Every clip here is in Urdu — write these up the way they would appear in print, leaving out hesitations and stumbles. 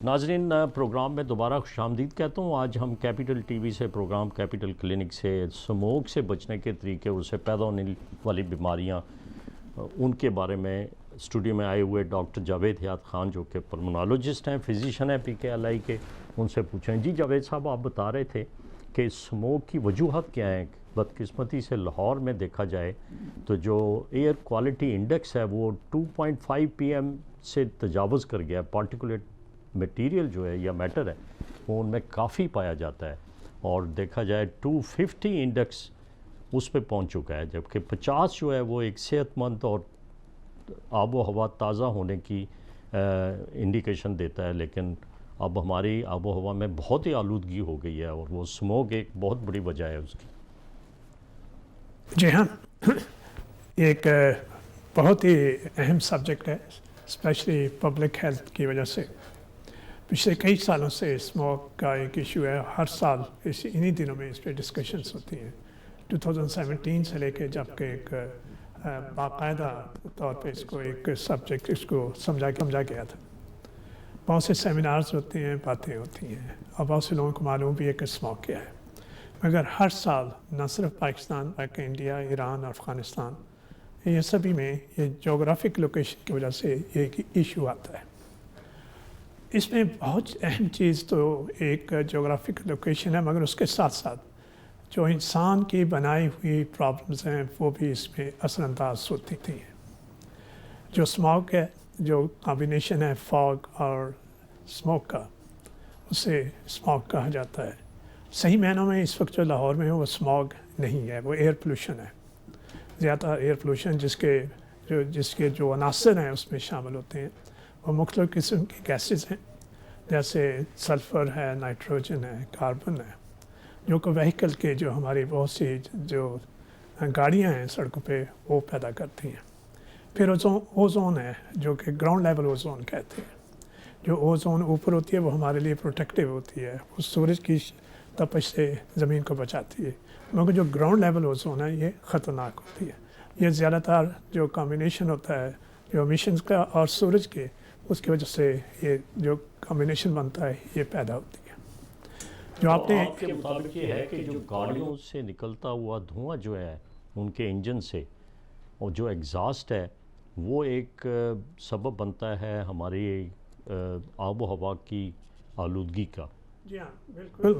ناظرین، پروگرام میں دوبارہ خوش آمدید کہتا ہوں۔ آج ہم کیپٹل ٹی وی سے پروگرام کیپٹل کلینک سے سموک سے بچنے کے طریقے اور اس سے پیدا ہونے والی بیماریاں ان کے بارے میں اسٹوڈیو میں آئے ہوئے ڈاکٹر جاوید حیات خان جو کہ پلمونالوجسٹ ہیں، فزیشین ہیں PKLI کے، ان سے پوچھیں۔ جی جاوید صاحب، آپ بتا رہے تھے کہ سموک کی وجوہات کیا ہیں؟ بدقسمتی سے لاہور میں دیکھا جائے تو جو ایئر کوالٹی انڈیکس ہے وہ 2.5 PM سے تجاوز کر گیا ہے۔ پارٹیکولیٹ میٹیریل جو ہے یا میٹر ہے وہ ان میں کافی پایا جاتا ہے، اور دیکھا جائے 250 انڈیکس اس پہ پہنچ چکا ہے، جبکہ 50 جو ہے وہ ایک صحت مند اور آب و ہوا تازہ ہونے کی انڈیکیشن دیتا ہے۔ لیکن اب ہماری آب و ہوا میں بہت ہی آلودگی ہو گئی ہے، اور وہ سموگ ایک بہت بڑی وجہ ہے اس کی۔ جی ہاں، ایک بہت ہی اہم سبجیکٹ ہے، اسپیشلی پبلک ہیلتھ کی وجہ سے۔ پچھلے کئی سالوں سے اسموک کا ایک ایشو ہے، ہر سال انہی دنوں میں اس پہ ڈسکشنز ہوتی ہیں۔ 2017 سے لے کے جب کہ ایک باقاعدہ طور پہ اس کو ایک سبجیکٹ اس کو سمجھا گیا تھا۔ بہت سے سیمینارز ہوتے ہیں، باتیں ہوتی ہیں، اور بہت سے لوگوں کو معلوم بھی ہے کہ اسموک کیا ہے، مگر ہر سال نہ صرف پاکستان بلکہ انڈیا، ایران اور افغانستان، یہ سبھی میں یہ جغرافک لوکیشن کی وجہ سے یہ ایک ایشو آتا ہے۔ اس میں بہت اہم چیز تو ایک جغرافک لوکیشن ہے، مگر اس کے ساتھ ساتھ جو انسان کی بنائی ہوئی پرابلمز ہیں وہ بھی اس میں اثر انداز ہوتی تھیں۔ جو اسموک ہے، جو کمبینیشن ہے فاگ اور اسموک کا، اسے اسموک کہا جاتا ہے۔ صحیح معنوں میں اس وقت جو لاہور میں ہے وہ اسموگ نہیں ہے، وہ ایئر پولوشن ہے۔ زیادہ ایئر پولوشن جس کے جو عناصر ہیں اس میں شامل ہوتے ہیں وہ مختلف قسم کی گیسز ہیں، جیسے سلفر ہے، نائٹروجن ہے، کاربن ہے، جو کہ وہیکل کے جو ہماری بہت سی جو گاڑیاں ہیں سڑکوں پہ وہ پیدا کرتی ہیں۔ پھر اوزون ہے، جو کہ گراؤنڈ لیول اوزون کہتے ہیں۔ جو اوزون اوپر ہوتی ہے وہ ہمارے لیے پروٹیکٹیو ہوتی ہے، وہ سورج کی تپش سے زمین کو بچاتی ہے، مگر جو گراؤنڈ لیول اوزون ہے یہ خطرناک ہوتی ہے۔ یہ زیادہ تر جو کمبینیشن ہوتا ہے جو امیشنز کا اور سورج کے، اس کی وجہ سے یہ جو کمبینیشن بنتا ہے یہ پیدا ہوتی ہے۔ جو آپ کے مطابق یہ ہے کہ جو گاڑیوں سے نکلتا ہوا دھواں جو ہے ان کے انجن سے، اور جو ایگزاسٹ ہے وہ ایک سبب بنتا ہے ہماری آب و ہوا کی آلودگی کا۔ جی ہاں، بالکل۔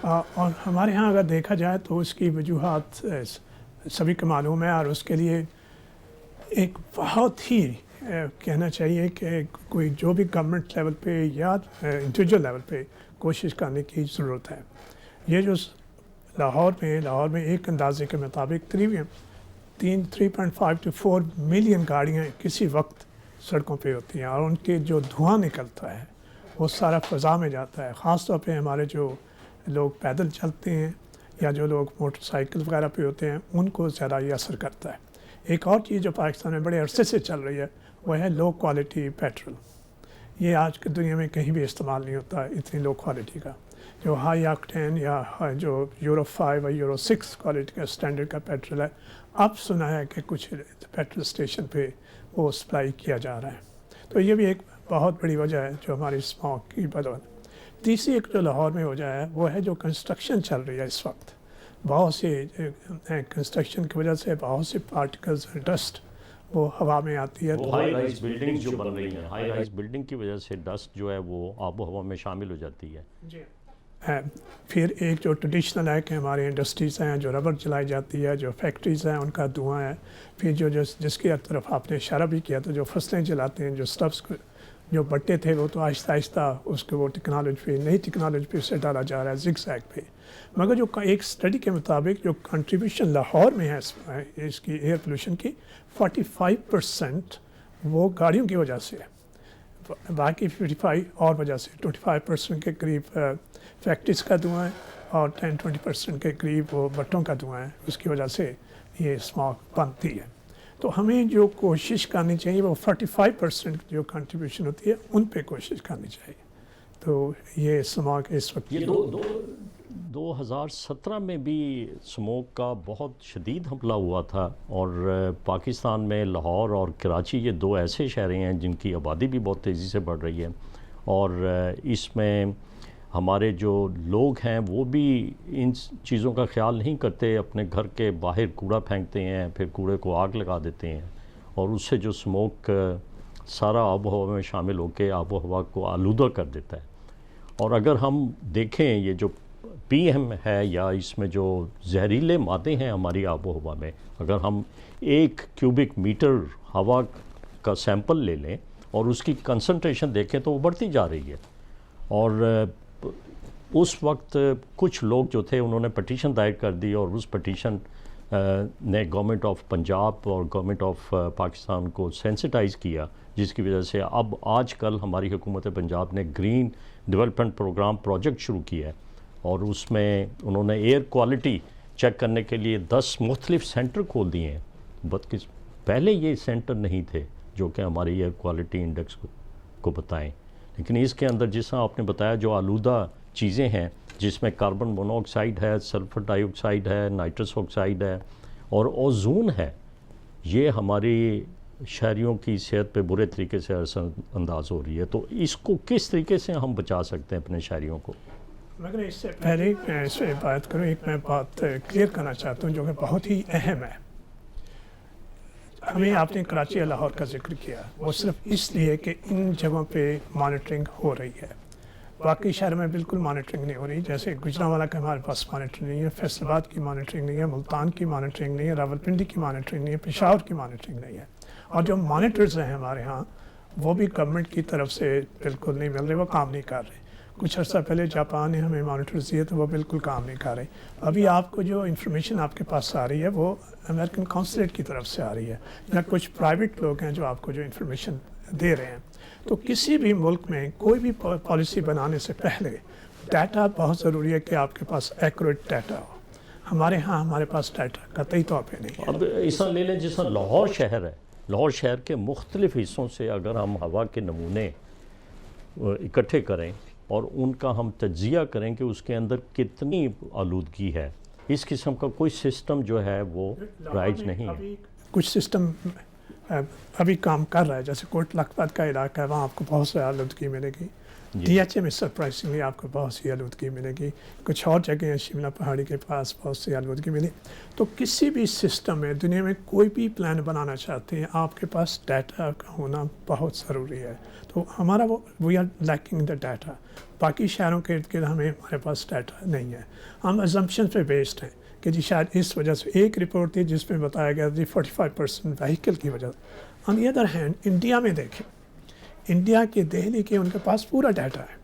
اور ہمارے ہاں اگر دیکھا جائے تو اس کی وجوہات سبھی کو معلوم ہے، اور اس کے لیے ایک بہت ہی کہنا چاہیے کہ کوئی جو بھی گورنمنٹ لیول پہ یا انڈیویجول لیول پہ کوشش کرنے کی ضرورت ہے۔ یہ جو لاہور میں ایک اندازے کے مطابق 3.5 to 4 ملین گاڑیاں کسی وقت سڑکوں پہ ہوتی ہیں، اور ان کے جو دھواں نکلتا ہے وہ سارا فضا میں جاتا ہے۔ خاص طور پہ ہمارے جو لوگ پیدل چلتے ہیں یا جو لوگ موٹر سائیکل وغیرہ پہ ہوتے ہیں ان کو زیادہ یہ اثر کرتا ہے۔ ایک اور چیز جو پاکستان میں بڑے عرصے سے چل رہی ہے وہ ہے لو کوالٹی پیٹرول۔ یہ آج کی دنیا میں کہیں بھی استعمال نہیں ہوتا اتنی لو کوالٹی کا۔ جو ہائی آکٹین یا جو یورو 5 اور یورو 6 کوالٹی کا اسٹینڈرڈ کا پیٹرول ہے، اب سنا ہے کہ کچھ پیٹرول اسٹیشن پہ وہ سپلائی کیا جا رہا ہے۔ تو یہ بھی ایک بہت بڑی وجہ ہے جو ہماری اسموک کی بدولت۔ تیسری ایک جو لاہور میں وجہ ہے وہ ہے جو کنسٹرکشن چل رہی ہے اس وقت۔ بہت سے کنسٹرکشن کی وجہ سے بہت سے پارٹیکلز ڈسٹ وہ ہوا میں آتی ہے۔ ہائی رائز بلڈنگ جو بن رہی ہیں، ہائی رائز بلڈنگ کی وجہ سے ڈسٹ جو ہے وہ آب و ہوا میں شامل ہو جاتی ہے۔ جی، پھر ایک جو ٹریڈیشنل ہے کہ ہمارے انڈسٹریز ہیں، جو ربڑ جلائی جاتی ہے، جو فیکٹریز ہیں ان کا دھواں ہے۔ پھر جس کی طرف آپ نے اشارہ بھی کیا تو جو فصلیں جلاتے ہیں، جو سٹفس جو بٹے تھے وہ تو آہستہ آہستہ اس کو وہ ٹیکنالوجی پہ، نئی ٹیکنالوجی پہ اسے ڈالا جا رہا ہے، زگ زیگ پہ۔ مگر جو ایک اسٹڈی کے مطابق جو کنٹریبیوشن لاہور میں ہے اس کی ایئر پولوشن کی 45% وہ گاڑیوں کی وجہ سے ہے، باقی 55 اور وجہ سے 25% کے قریب فیکٹریز کا دھواں ہے، اور 10-20% کے قریب وہ بٹوں کا دھواں ہے، اس کی وجہ سے یہ اسموک بنتی ہے۔ تو ہمیں جو کوشش کرنی چاہیے وہ 45% جو کنٹریبیوشن ہوتی ہے ان پہ کوشش کرنی چاہیے۔ تو یہ اسموک اس وقت 2017 میں بھی اسموک کا بہت شدید حملہ ہوا تھا، اور پاکستان میں لاہور اور کراچی یہ دو ایسے شہریں ہیں جن کی آبادی بھی بہت تیزی سے بڑھ رہی ہے، اور اس میں ہمارے جو لوگ ہیں وہ بھی ان چیزوں کا خیال نہیں کرتے، اپنے گھر کے باہر کوڑا پھینکتے ہیں، پھر کوڑے کو آگ لگا دیتے ہیں، اور اس سے جو سموک سارا آب و ہوا میں شامل ہو کے آب و ہوا کو آلودہ کر دیتا ہے۔ اور اگر ہم دیکھیں یہ جو پی ایم ہے یا اس میں جو زہریلے مادے ہیں ہماری آب و ہوا میں، اگر ہم 1 کیوبک میٹر ہوا کا سیمپل لے لیں اور اس کی کنسنٹریشن دیکھیں تو وہ بڑھتی جا رہی ہے۔ اور اس وقت کچھ لوگ جو تھے انہوں نے پٹیشن دائر کر دی، اور اس پٹیشن نے گورنمنٹ آف پنجاب اور گورنمنٹ آف پاکستان کو سینسٹائز کیا، جس کی وجہ سے اب آج کل ہماری حکومت پنجاب نے گرین ڈیولپمنٹ پروگرام پروجیکٹ شروع کیا ہے، اور اس میں انہوں نے ایئر کوالٹی چیک کرنے کے لیے 10 مختلف سینٹر کھول دیے ہیں۔ پہلے یہ سینٹر نہیں تھے جو کہ ہماری ایئر کوالٹی انڈیکس کو بتائیں، لیکن اس کے اندر جس طرح آپ نے بتایا جو آلودہ چیزیں ہیں، جس میں کاربن مونو آکسائڈ ہے، سلفر ڈائی آکسائڈ ہے، نائٹرس آکسائڈ ہے اور اوزون ہے، یہ ہماری شہریوں کی صحت پہ برے طریقے سے اثر انداز ہو رہی ہے۔ تو اس کو کس طریقے سے ہم بچا سکتے ہیں اپنے شہریوں کو؟ مگر اس سے پہلے میں اس پہ بات کروں، ایک میں بات کلیئر کرنا چاہتا ہوں جو کہ بہت ہی اہم ہے۔ ہمیں آپ نے کراچی اور لاہور کا ذکر کیا، وہ صرف اس لیے کہ ان جگہوں پہ مانیٹرنگ ہو رہی ہے، باقی شہر میں بالکل مانیٹرنگ نہیں ہو رہی۔ جیسے گجرانوالہ کا ہمارے پاس مانیٹرنگ نہیں ہے، فیصل آباد کی مانیٹرنگ نہیں ہے، ملتان کی مانیٹرنگ نہیں ہے، راولپنڈی کی مانیٹرنگ نہیں ہے، پشاور کی مانیٹرنگ نہیں ہے، اور جو مانیٹرز ہیں ہمارے ہاں وہ بھی گورنمنٹ کی طرف سے بالکل نہیں مل رہے، وہ کام نہیں کر رہے۔ کچھ عرصہ پہلے جاپان نے ہمیں مانیٹرز دیے تو وہ بالکل کام نہیں کر رہے۔ ابھی آپ کو جو انفارمیشن آپ کے پاس آ رہی ہے وہ امریکن کونسلیٹ کی طرف سے آ رہی ہے، یا کچھ پرائیویٹ لوگ ہیں جو آپ کو جو انفارمیشن دے رہے ہیں۔ تو کسی بھی ملک میں کوئی بھی پالیسی بنانے سے پہلے ڈیٹا بہت ضروری ہے کہ آپ کے پاس ایکوریٹ ڈیٹا ہو۔ ہمارے ہاں ہمارے پاس ڈیٹا قطعی طور پہ نہیں ہے۔ اب اس طرح لے لیں جس طرح لاہور شہر ہے، لاہور شہر کے مختلف حصوں سے اگر ہم ہوا کے نمونے اکٹھے کریں اور ان کا ہم تجزیہ کریں کہ اس کے اندر کتنی آلودگی ہے، اس قسم کا کوئی سسٹم جو ہے وہ رائج نہیں ہے۔ کچھ سسٹم ابھی کام کر رہا ہے، جیسے کوٹ لکھپت کا علاقہ ہے، وہاں آپ کو بہت سی آلودگی ملے گی۔ ڈی ایچ اے میں سرپرائزنگلی آپ کو بہت سی آلودگی ملے گی، کچھ اور جگہیں ہیں شملہ پہاڑی کے پاس بہت سی آلودگی ملی۔ تو کسی بھی سسٹم میں دنیا میں کوئی بھی پلان بنانا چاہتے ہیں، آپ کے پاس ڈیٹا کا ہونا بہت ضروری ہے۔ تو ہمارا we are leaking the data. باقی شہروں کے ارد گرد ہمارے پاس ڈیٹا نہیں ہے، ہم ازمپشن پہ بیسڈ ہیں کہ جی شاید اس وجہ سے ایک رپورٹ تھی جس میں بتایا گیا تھی 45% وہیکل کی وجہ سے۔ آن دی ادر ہینڈ انڈیا میں دیکھیں، انڈیا کے دہلی کے ان کے پاس پورا ڈیٹا ہے،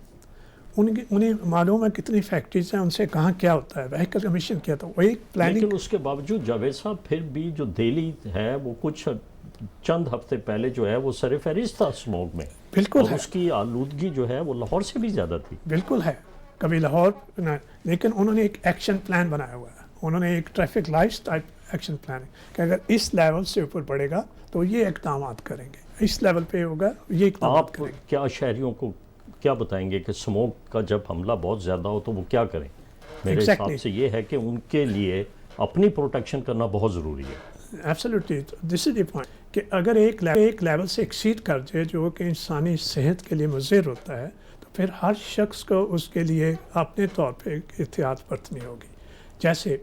انہیں معلوم ہے کتنی فیکٹریز ہیں، ان سے کہاں کیا ہوتا ہے، وہیکل کمیشن کیا تھا، وہ ایک پلاننگ۔ لیکن اس کے باوجود جاوید صاحب پھر بھی جو دہلی ہے وہ کچھ چند ہفتے پہلے جو ہے وہ سر فہرست تھا اسموگ میں، بالکل اور ہے، اس کی آلودگی جو ہے وہ لاہور سے بھی زیادہ تھی۔ بالکل ہے، کبھی لاہور، لیکن انہوں نے ایک ایکشن پلان بنایا ہوا ہے، انہوں نے ایک traffic lights type action plan ہے کہ اگر اس لیول سے اوپر بڑھے گا تو یہ اقدامات کریں گے، اس لیول پہ ہوگا یہ اقدامات آپ کریں گے۔ کیا شہریوں کو کیا بتائیں گے کہ اسموگ کا جب حملہ بہت زیادہ ہو تو وہ کیا کریں؟ میرے حساب سے یہ ہے کہ ان کے لیے اپنی پروٹیکشن کرنا بہت ضروری ہے۔ Absolutely, this is the point کہ اگر ایک لیول سے ایکسیڈ کر جائے جو کہ انسانی صحت کے لیے مضر ہوتا ہے تو پھر ہر شخص کو اس کے لیے اپنے طور پہ احتیاط برتنی ہوگی۔ جیسے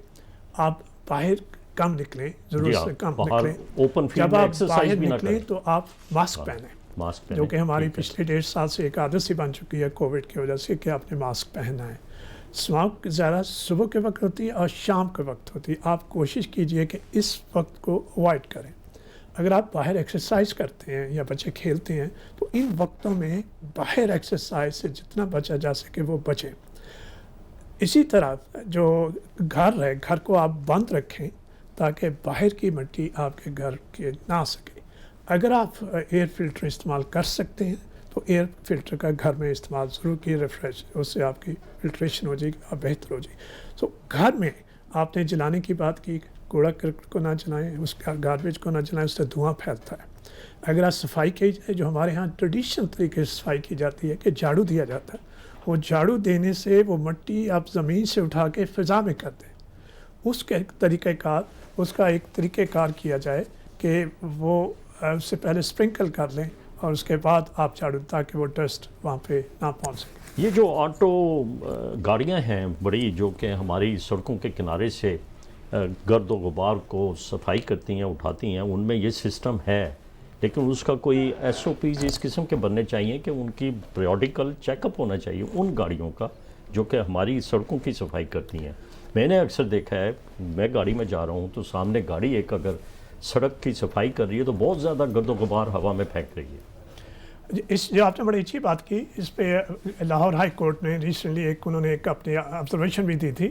آپ باہر کم نکلیں، ضرورت سے کم نکلیں، اوپن فیلڈ جب میں آپ ایکسرسائز باہر بھی نہ نکلیں کریں تو آپ ماسک پہنیں، جو کہ ہماری پچھلے 1.5 سال سے ایک عادت سی بن چکی ہے کووڈ کی وجہ سے کہ آپ نے ماسک پہننا ہے۔ اسموگ زیادہ صبح کے وقت ہوتی ہے اور شام کے وقت ہوتی ہے، آپ کوشش کیجئے کہ اس وقت کو اوائڈ کریں۔ اگر آپ باہر ایکسرسائز کرتے ہیں یا بچے کھیلتے ہیں تو ان وقتوں میں باہر ایکسرسائز سے جتنا بچا جا سکے وہ بچیں۔ اسی طرح جو گھر ہے، گھر کو آپ بند رکھیں تاکہ باہر کی مٹی آپ کے گھر کے نہ آ سکے۔ اگر آپ ایئر فلٹر استعمال کر سکتے ہیں تو ایئر فلٹر کا گھر میں استعمال ضرور کیے، ریفریش، اس سے آپ کی فلٹریشن ہو جائے گی اور بہتر ہو جائے گی۔ تو گھر میں آپ نے جلانے کی بات کی، کوڑا کرکٹ کو نہ جلائیں، اس کا گاربیج کو نہ جلائیں، اس سے دھواں پھیلتا ہے۔ اگر آپ صفائی کی جائے، جو ہمارے ہاں ٹریڈیشنل طریقے سے صفائی کی جاتی ہے کہ جھاڑو دیا جاتا ہے، وہ جھاڑو دینے سے وہ مٹی آپ زمین سے اٹھا کے فضا میں کر دیں، اس کا ایک طریقہ کار کیا جائے کہ وہ اس سے پہلے اسپرنکل کر لیں اور اس کے بعد آپ جھاڑو تاکہ وہ ڈسٹ وہاں پہ نہ پہنچ سکے۔ یہ جو آٹو گاڑیاں ہیں بڑی جو کہ ہماری سڑکوں کے کنارے سے گرد و غبار کو صفائی کرتی ہیں اٹھاتی ہیں، ان میں یہ سسٹم ہے، لیکن اس کا کوئی ایس او پیز اس قسم کے بننے چاہیے کہ ان کی پیریوڈیکل چیک اپ ہونا چاہیے ان گاڑیوں کا جو کہ ہماری سڑکوں کی صفائی کرتی ہیں۔ میں نے اکثر دیکھا ہے، میں گاڑی میں جا رہا ہوں تو سامنے گاڑی ایک اگر سڑک کی صفائی کر رہی ہے تو بہت زیادہ گرد و غبار ہوا میں پھینک رہی ہے۔ اس جو آپ نے بڑی اچھی بات کی، اس پہ لاہور ہائی کورٹ نے ریسنٹلی انہوں نے ایک اپنی آبزرویشن بھی دی تھی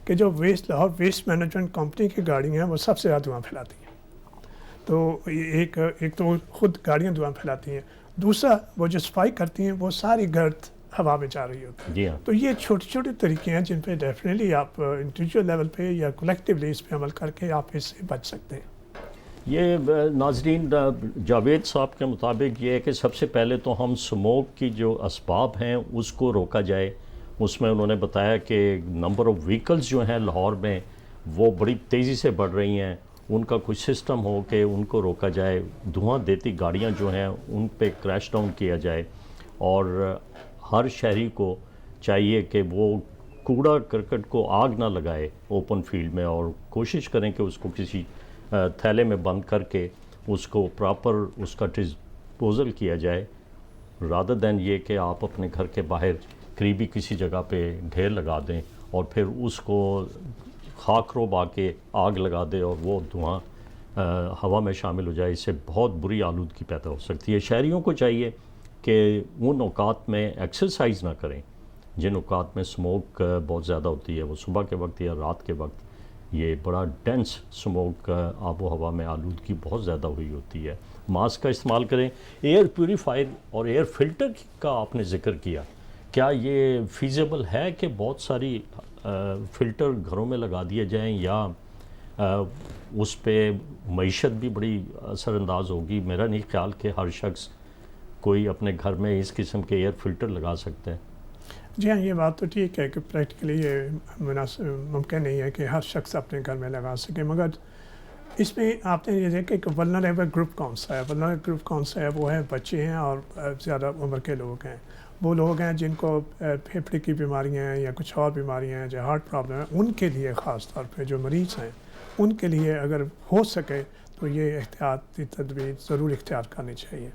کہ جو لاہور ویسٹ مینجمنٹ کمپنی کی گاڑیاں ہیں وہ سب سے زیادہ دھواں پھیلاتی ہیں۔ تو ایک تو خود گاڑیاں دھواں پھیلاتی ہیں، دوسرا وہ جو صفائی کرتی ہیں وہ ساری گرد ہوا میں جا رہی ہوتی ہے۔ جی ہاں، تو یہ چھوٹے چھوٹے طریقے ہیں جن پہ ڈیفینیٹلی آپ انڈیویجول لیول پہ یا کولیکٹیولی اس پہ عمل کر کے آپ اس سے بچ سکتے ہیں۔ یہ ناظرین جاوید صاحب کے مطابق یہ ہے کہ سب سے پہلے تو ہم سموک کی جو اسباب ہیں اس کو روکا جائے۔ اس میں انہوں نے بتایا کہ نمبر آف وہیکلز جو ہیں لاہور میں وہ بڑی تیزی سے بڑھ رہی ہیں، ان کا کچھ سسٹم ہو کہ ان کو روکا جائے، دھواں دیتی گاڑیاں جو ہیں ان پہ کریش ڈاؤن کیا جائے، اور ہر شہری کو چاہیے کہ وہ کوڑا کرکٹ کو آگ نہ لگائے اوپن فیلڈ میں، اور کوشش کریں کہ اس کو کسی تھیلے میں بند کر کے اس کو پراپر اس کا ڈسپوزل کیا جائے، رادر دین یہ کہ آپ اپنے گھر کے باہر قریبی کسی جگہ پہ ڈھیر لگا دیں اور پھر اس کو خاک روب آ کے آگ لگا دے اور وہ دھواں ہوا میں شامل ہو جائے۔ اس سے بہت بری آلودگی پیدا ہو سکتی ہے۔ شہریوں کو چاہیے کہ ان اوقات میں ایکسرسائز نہ کریں جن اوقات میں اسموک بہت زیادہ ہوتی ہے، وہ صبح کے وقت یا رات کے وقت یہ بڑا ڈینس اسموک آب و ہوا میں آلودگی بہت زیادہ ہوئی ہوتی ہے۔ ماسک کا استعمال کریں۔ ایئر پیوریفائر اور ایئر فلٹر کا آپ نے ذکر کیا، کیا یہ فیزیبل ہے کہ بہت ساری فلٹر گھروں میں لگا دیے جائیں، یا اس پہ معیشت بھی بڑی اثر انداز ہوگی؟ میرا نہیں خیال کہ ہر شخص کوئی اپنے گھر میں اس قسم کے ایئر فلٹر لگا سکتے ہیں۔ جی ہاں، یہ بات تو ٹھیک ہے کہ پریکٹیکلی یہ ممکن نہیں ہے کہ ہر شخص اپنے گھر میں لگا سکے، مگر اس میں آپ نے یہ دیکھا کہ ولنریبل گروپ کون سا ہے۔ ولنریبل گروپ کون سا ہے؟ وہ ہے بچے ہیں اور زیادہ عمر کے لوگ ہیں، وہ لوگ ہیں جن کو پھیپھڑے کی بیماریاں ہیں یا کچھ اور بیماریاں ہیں، جو ہارٹ پرابلم ہیں، ان کے لیے خاص طور پہ جو مریض ہیں ان کے لیے اگر ہو سکے تو یہ احتیاطی تدبیر ضرور اختیار کرنی چاہیے۔